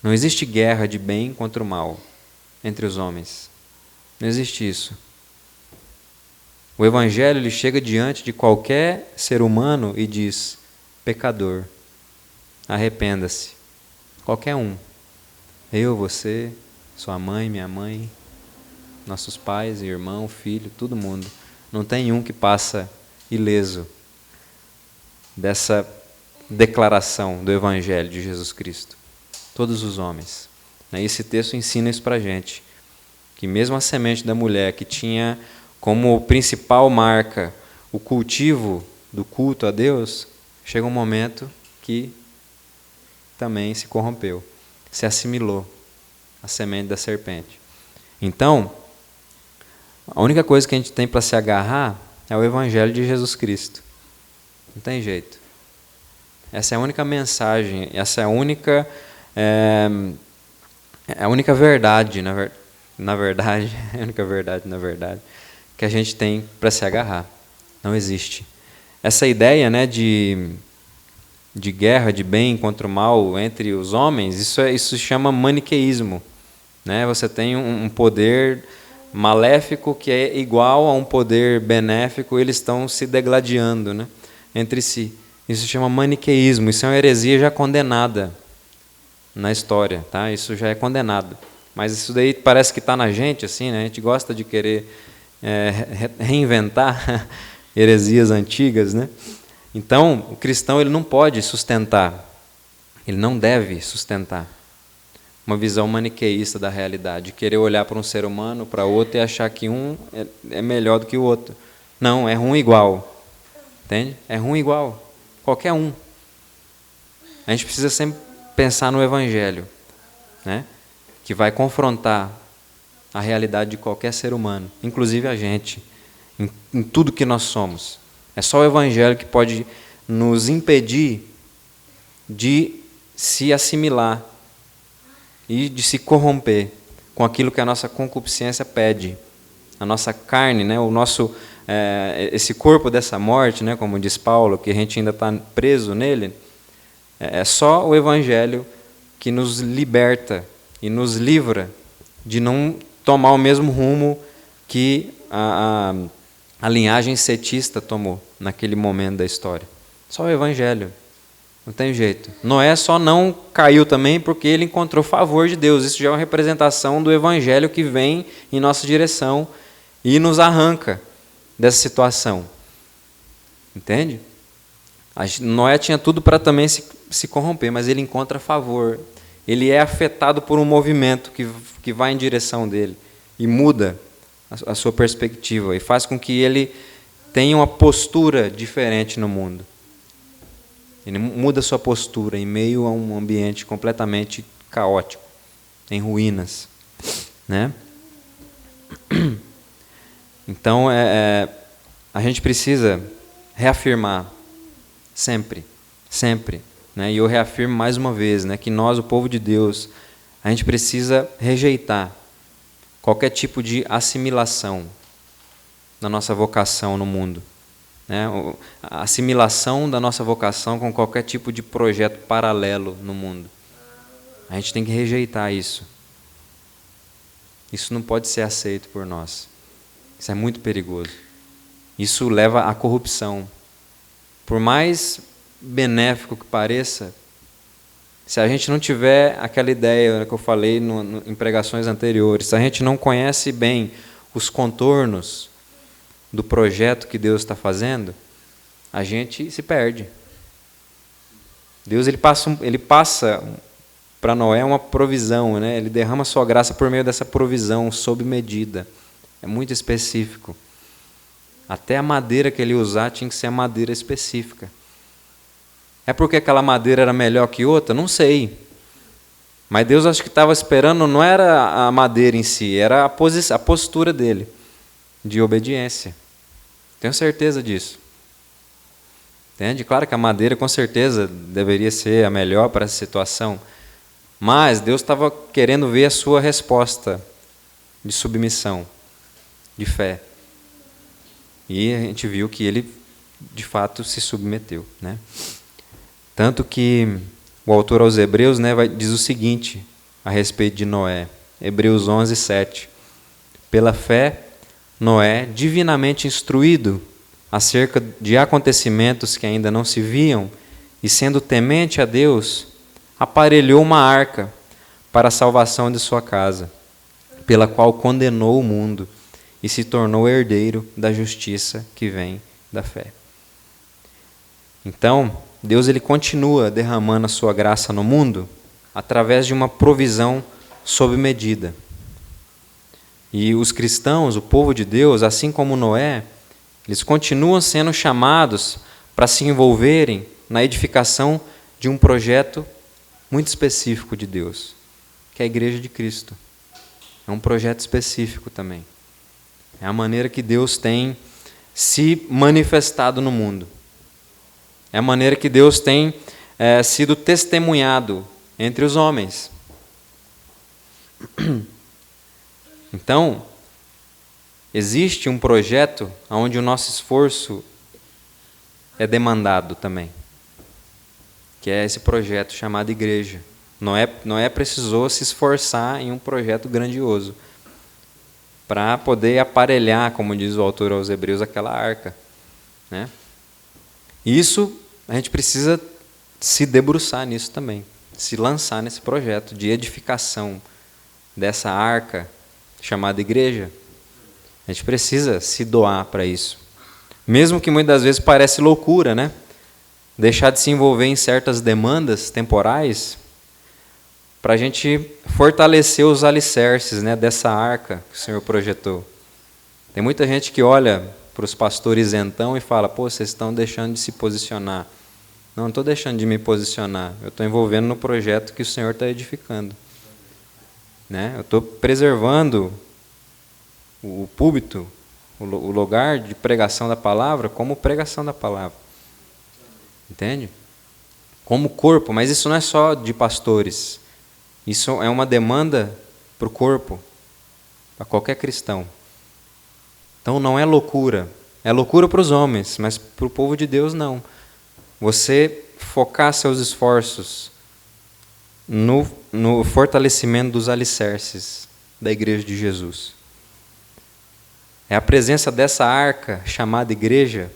não existe guerra de bem contra o mal. Entre os homens. Não existe isso. O Evangelho ele chega diante de qualquer ser humano e diz: pecador, arrependa-se. Qualquer um. Eu, você, sua mãe, minha mãe, nossos pais, irmão, filho, todo mundo. Não tem um que passa ileso dessa declaração do Evangelho de Jesus Cristo. Todos os homens. Esse texto ensina isso para a gente, que mesmo a semente da mulher, que tinha como principal marca o cultivo do culto a Deus, chega um momento que também se corrompeu, se assimilou à semente da serpente. Então, a única coisa que a gente tem para se agarrar é o Evangelho de Jesus Cristo. Não tem jeito. Essa é a única mensagem, essa é a única verdade, na verdade, a única verdade, na verdade, que a gente tem para se agarrar. Não existe. Essa ideia, né, de guerra, de bem contra o mal entre os homens, isso se chama maniqueísmo, né? Você tem um poder maléfico que é igual a um poder benéfico, eles estão se degladiando, né, entre si. Isso se chama maniqueísmo, isso é uma heresia já condenada na história, tá? Isso já é condenado. Mas isso daí parece que está na gente, assim, né? A gente gosta de querer reinventar heresias antigas, né? Então, o cristão ele não pode sustentar, ele não deve sustentar uma visão maniqueísta da realidade, querer olhar para um ser humano, para outro e achar que um é melhor do que o outro. Não, é ruim igual. Entende? É ruim igual. Qualquer um. A gente precisa sempre pensar no Evangelho, né? Que vai confrontar a realidade de qualquer ser humano, inclusive a gente, em tudo que nós somos. É só o Evangelho que pode nos impedir de se assimilar e de se corromper com aquilo que a nossa concupiscência pede. A nossa carne, né, o nosso, esse corpo dessa morte, né, como diz Paulo, que a gente ainda está preso nele, é só o Evangelho que nos liberta e nos livra de não tomar o mesmo rumo que a linhagem cetista tomou naquele momento da história. Só o Evangelho. Não tem jeito. Noé só não caiu também porque ele encontrou favor de Deus. Isso já é uma representação do Evangelho que vem em nossa direção e nos arranca dessa situação. Entende? Noé tinha tudo para também se corromper, mas ele encontra favor. Ele é afetado por um movimento que vai em direção dele e muda a sua perspectiva e faz com que ele tenha uma postura diferente no mundo. Ele muda a sua postura em meio a um ambiente completamente caótico, em ruínas, né? Então, a gente precisa reafirmar sempre, né? E eu reafirmo mais uma vez, né, que nós, o povo de Deus, a gente precisa rejeitar qualquer tipo de assimilação na nossa vocação no mundo. Né? A assimilação da nossa vocação com qualquer tipo de projeto paralelo no mundo. A gente tem que rejeitar isso. Isso não pode ser aceito por nós. Isso é muito perigoso. Isso leva à corrupção. Por mais benéfico que pareça, se a gente não tiver aquela ideia que eu falei em pregações anteriores, se a gente não conhece bem os contornos do projeto que Deus está fazendo, a gente se perde. Deus ele passa para Noé uma provisão, né? Ele derrama a sua graça por meio dessa provisão, sob medida. É muito específico. Até a madeira que ele usar tinha que ser a madeira específica. É porque aquela madeira era melhor que outra? Não sei. Mas Deus acho que estava esperando, não era a madeira em si, era a postura dele, de obediência. Tenho certeza disso. Entende? Claro que a madeira com certeza deveria ser a melhor para essa situação, mas Deus estava querendo ver a sua resposta de submissão, de fé. E a gente viu que ele, de fato, se submeteu, né? Tanto que o autor aos Hebreus, né, diz o seguinte a respeito de Noé, Hebreus 11, 7. Pela fé, Noé, divinamente instruído acerca de acontecimentos que ainda não se viam, e sendo temente a Deus, aparelhou uma arca para a salvação de sua casa, pela qual condenou o mundo e se tornou herdeiro da justiça que vem da fé. Então, Deus ele continua derramando a sua graça no mundo através de uma provisão sob medida. E os cristãos, o povo de Deus, assim como Noé, eles continuam sendo chamados para se envolverem na edificação de um projeto muito específico de Deus, que é a Igreja de Cristo. É um projeto específico também. É a maneira que Deus tem se manifestado no mundo. É a maneira que Deus tem sido testemunhado entre os homens. Então, existe um projeto onde o nosso esforço é demandado também, que é esse projeto chamado igreja. Noé precisou se esforçar em um projeto grandioso para poder aparelhar, como diz o autor aos Hebreus, aquela arca, né? Isso, a gente precisa se debruçar nisso também, se lançar nesse projeto de edificação dessa arca chamada igreja. A gente precisa se doar para isso. Mesmo que muitas vezes parece loucura, né? Deixar de se envolver em certas demandas temporais, para a gente fortalecer os alicerces, né, dessa arca que o Senhor projetou. Tem muita gente que olha para os pastores isentão e fala: pô, vocês estão deixando de se posicionar. Não estou deixando de me posicionar, eu estou envolvendo no projeto que o Senhor está edificando. Né? Eu estou preservando o púlpito, o lugar de pregação da palavra, como pregação da palavra. Entende? Como corpo, mas isso não é só de pastores. Isso é uma demanda para o corpo, para qualquer cristão. Então não é loucura. É loucura para os homens, mas para o povo de Deus não. Você focar seus esforços no fortalecimento dos alicerces da Igreja de Jesus. É a presença dessa arca chamada igreja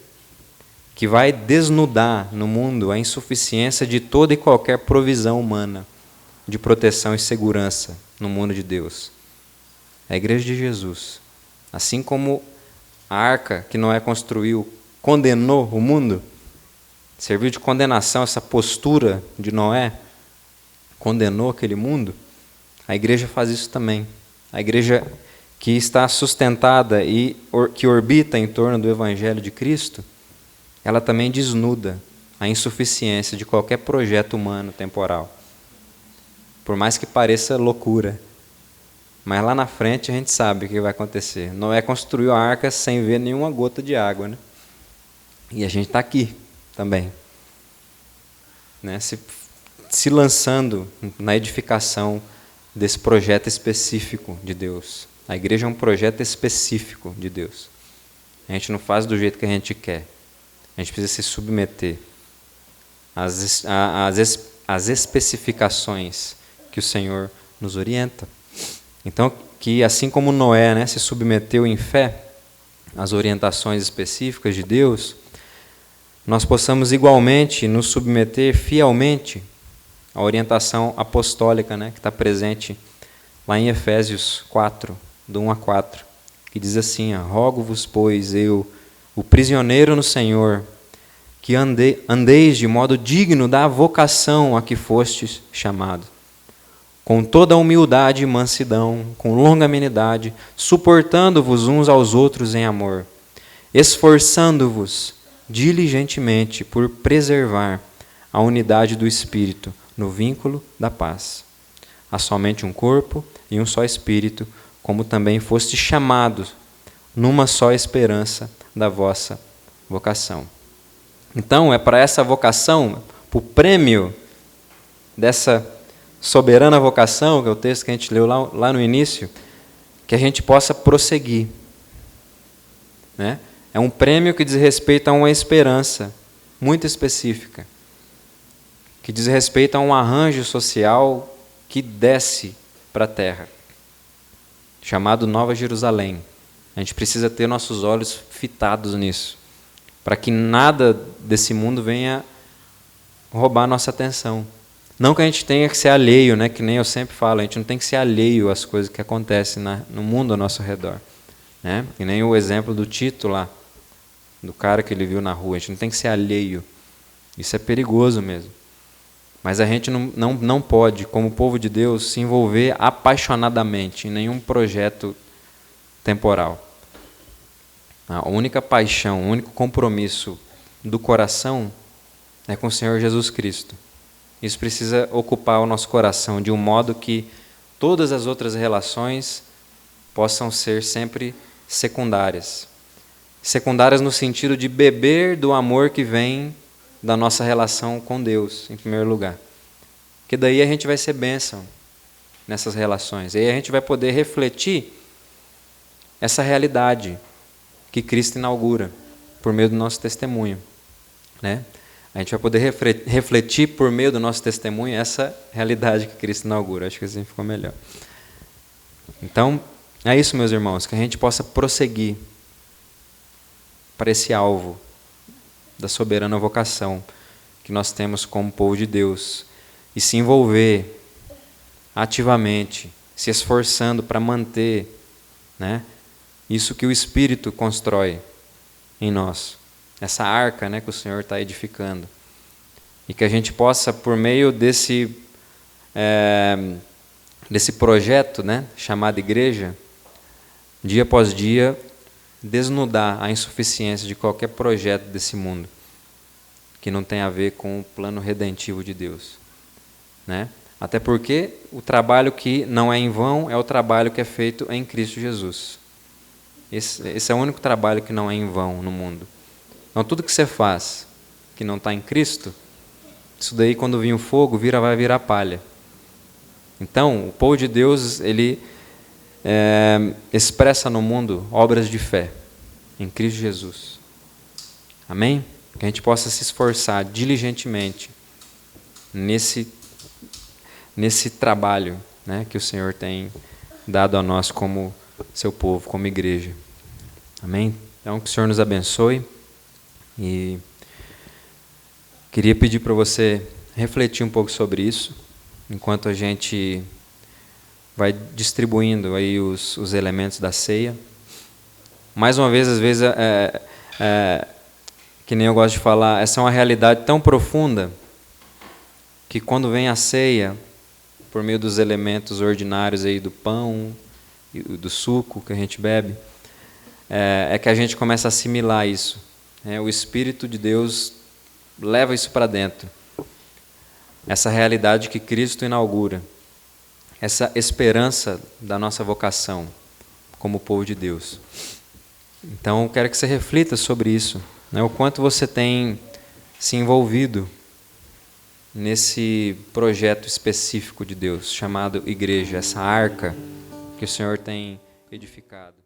que vai desnudar no mundo a insuficiência de toda e qualquer provisão humana de proteção e segurança no mundo de Deus. É a Igreja de Jesus. Assim como a arca que Noé construiu condenou o mundo, serviu de condenação, essa postura de Noé condenou aquele mundo, a igreja faz isso também. A igreja que está sustentada e que orbita em torno do Evangelho de Cristo, ela também desnuda a insuficiência de qualquer projeto humano temporal. Por mais que pareça loucura. Mas lá na frente a gente sabe o que vai acontecer. Noé construiu a arca sem ver nenhuma gota de água, né? E a gente está aqui também, né? Se lançando na edificação desse projeto específico de Deus. A igreja é um projeto específico de Deus. A gente não faz do jeito que a gente quer. A gente precisa se submeter às especificações que o Senhor nos orienta. Então, que assim como Noé, né, se submeteu em fé às orientações específicas de Deus, nós possamos igualmente nos submeter fielmente à orientação apostólica, né, que está presente lá em Efésios 4, do 1 a 4, que diz assim: rogo-vos, pois, eu, o prisioneiro no Senhor, que andeis de modo digno da vocação a que fostes chamados, com toda humildade e mansidão, com longanimidade, suportando-vos uns aos outros em amor, esforçando-vos diligentemente por preservar a unidade do Espírito no vínculo da paz. Há somente um corpo e um só Espírito, como também fostes chamados numa só esperança da vossa vocação. Então, é para essa vocação, para o prêmio dessa soberana vocação, que é o texto que a gente leu lá no início, que a gente possa prosseguir. Né? É um prêmio que diz respeito a uma esperança muito específica, que diz respeito a um arranjo social que desce para a terra, chamado Nova Jerusalém. A gente precisa ter nossos olhos fitados nisso, para que nada desse mundo venha roubar nossa atenção. Não que a gente tenha que ser alheio, né? Que nem eu sempre falo, a gente não tem que ser alheio às coisas que acontecem no mundo ao nosso redor. Né? Que nem o exemplo do Tito lá, do cara que ele viu na rua. A gente não tem que ser alheio. Isso é perigoso mesmo. Mas a gente não pode, como povo de Deus, se envolver apaixonadamente em nenhum projeto temporal. A única paixão, o único compromisso do coração é com o Senhor Jesus Cristo. Isso precisa ocupar o nosso coração de um modo que todas as outras relações possam ser sempre secundárias. Secundárias no sentido de beber do amor que vem da nossa relação com Deus, em primeiro lugar. Porque daí a gente vai ser bênção nessas relações. E aí a gente vai poder refletir essa realidade que Cristo inaugura por meio do nosso testemunho. Né? A gente vai poder refletir por meio do nosso testemunho essa realidade que Cristo inaugura. Acho que assim ficou melhor. Então, é isso, meus irmãos, que a gente possa prosseguir para esse alvo da soberana vocação que nós temos como povo de Deus e se envolver ativamente, se esforçando para manter, né, isso que o Espírito constrói em nós, essa arca, né, que o Senhor está edificando, e que a gente possa, por meio desse projeto, né, chamado igreja, dia após dia, desnudar a insuficiência de qualquer projeto desse mundo que não tem a ver com o plano redentivo de Deus, né? Até porque o trabalho que não é em vão é o trabalho que é feito em Cristo Jesus. Esse é o único trabalho que não é em vão no mundo. Então, tudo que você faz que não está em Cristo, isso daí, quando vir o fogo, vai virar palha. Então, o povo de Deus, ele expressa no mundo obras de fé em Cristo Jesus. Amém? Que a gente possa se esforçar diligentemente nesse trabalho, né, que o Senhor tem dado a nós como seu povo, como igreja. Amém? Então, que o Senhor nos abençoe. E queria pedir para você refletir um pouco sobre isso, enquanto a gente vai distribuindo aí os elementos da ceia. Mais uma vez, às vezes, que nem eu gosto de falar, essa é uma realidade tão profunda que quando vem a ceia, por meio dos elementos ordinários aí do pão e do suco que a gente bebe, é que a gente começa a assimilar isso. O Espírito de Deus leva isso para dentro. Essa realidade que Cristo inaugura. Essa esperança da nossa vocação como povo de Deus. Então, eu quero que você reflita sobre isso, né? O quanto você tem se envolvido nesse projeto específico de Deus, chamado igreja, essa arca que o Senhor tem edificado.